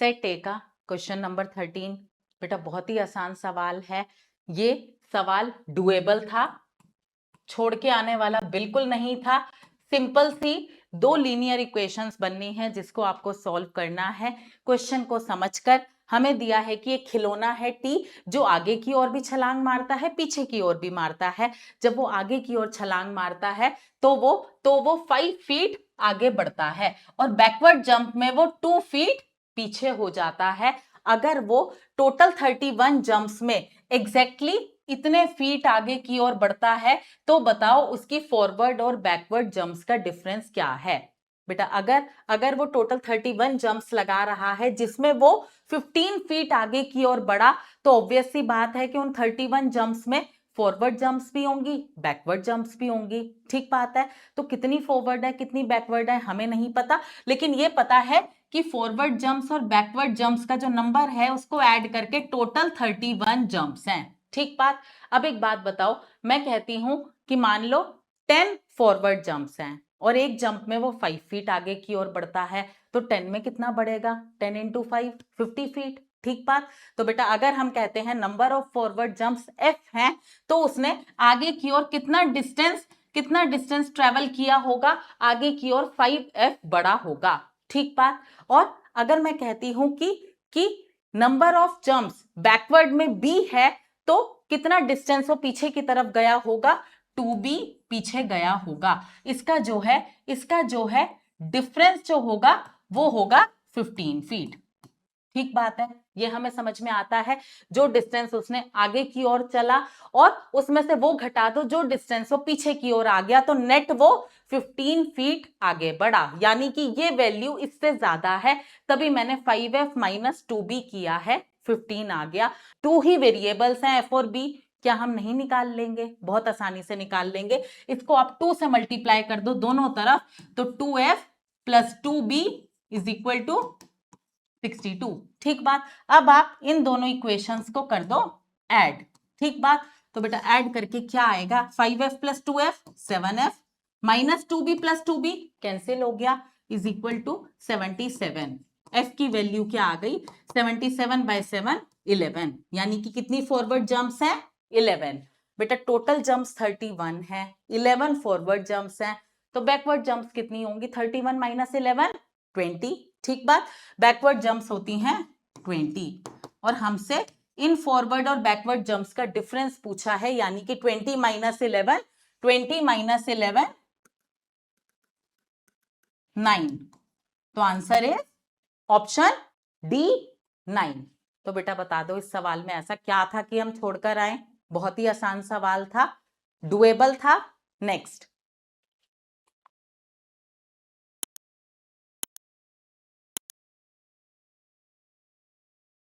Set ए का question number 13। बेटा बहुत ही आसान सवाल है। ये सवाल डुएबल था, छोड़ के आने वाला बिल्कुल नहीं था। सिंपल सी दो लीनियर इक्वेशंस बननी है जिसको आपको सॉल्व करना है। क्वेश्चन को समझकर हमें दिया है कि एक खिलौना है टी जो आगे की ओर भी छलांग मारता है, पीछे की ओर भी मारता है। जब वो आगे की ओर छलांग मारता है तो वो 5 फीट आगे बढ़ता है और बैकवर्ड जंप में वो 2 फीट पीछे हो जाता है। अगर वो टोटल 31 जंप्स में एग्जैक्टली इतने फीट आगे की ओर बढ़ता है तो बताओ उसकी फॉरवर्ड और बैकवर्ड जंप्स का डिफरेंस क्या है। बेटा अगर वो टोटल 31 जंप्स लगा रहा है जिसमें वो 15 फीट आगे की ओर बढ़ा तो ऑब्वियस सी बात है कि उन 31 जंप्स में फॉरवर्ड जंप्स भी होंगी, बैकवर्ड जंप्स भी होंगी। ठीक बात है। तो कितनी फॉरवर्ड है कितनी बैकवर्ड है हमें नहीं पता, लेकिन ये पता है कि फॉरवर्ड जंप्स और बैकवर्ड जंप्स का जो नंबर है उसको ऐड करके टोटल 31 जंप्स हैं। ठीक बात। अब एक बात बताओ, मैं कहती हूं कि मान लो 10 फॉरवर्ड जंप्स हैं और एक जंप में वो 5 फीट आगे की ओर बढ़ता है तो 10 में कितना बढ़ेगा? 10 इंटू 5 50 फीट। ठीक बात। तो बेटा अगर हम कहते हैं number of forward jumps f हैं तो उसने आगे की ओर कितना डिस्टेंस ट्रेवल किया होगा? आगे की ओर 5f बड़ा होगा। ठीक बात। और अगर मैं कहती हूं कि नंबर ऑफ जंप्स बैकवर्ड में b है तो कितना डिस्टेंस वो पीछे की तरफ गया होगा? 2b पीछे गया होगा। इसका जो है डिफरेंस जो होगा वो होगा 15 फीट। ठीक बात है, ये हमें समझ में आता है। जो डिस्टेंस उसने आगे की ओर चला और उसमें से वो घटा दो जो डिस्टेंस वो पीछे की ओर आ गया तो नेट वो 15 फीट आगे बढ़ा, यानी कि ये वैल्यू इससे ज्यादा है, तभी मैंने 5f माइनस 2b किया है, 15 आ गया। 2 ही वेरिएबल्स हैं f और b, क्या हम नहीं निकाल लेंगे? बहुत आसानी से निकाल लेंगे। इसको आप 2 से मल्टीप्लाई कर दो दोनों तरफ तो 2f plus 2b is equal to 62। ठीक बात। अब आप इन दोनों इक्वेशंस को कर दो ऐड। ठीक बात। तो बेटा ऐड करके क्या आएगा? 5f plus 2f 7f minus 2b plus 2b cancel हो गया इज इक्वल टू 77। f की वैल्यू क्या आ गई? 77 बाय 7 11, यानी कि कितनी फॉरवर्ड जंप्स हैं? 11। बेटा टोटल जंप्स 31 है, 11 फॉरवर्ड जंप्स हैं, तो बैकवर्ड जंप्स कितनी होंगी? 31 माइनस 11 20। ठीक बात। बैकवर्ड जंप्स होती हैं 20 और हमसे इन फॉरवर्ड और बैकवर्ड जंप्स का डिफरेंस पूछा है, यानी कि 20 माइनस 11 9। तो आंसर है ऑप्शन डी 9। तो बेटा बता दो इस सवाल में ऐसा क्या था कि हम छोड़कर आए? बहुत ही आसान सवाल था, डुएबल था। नेक्स्ट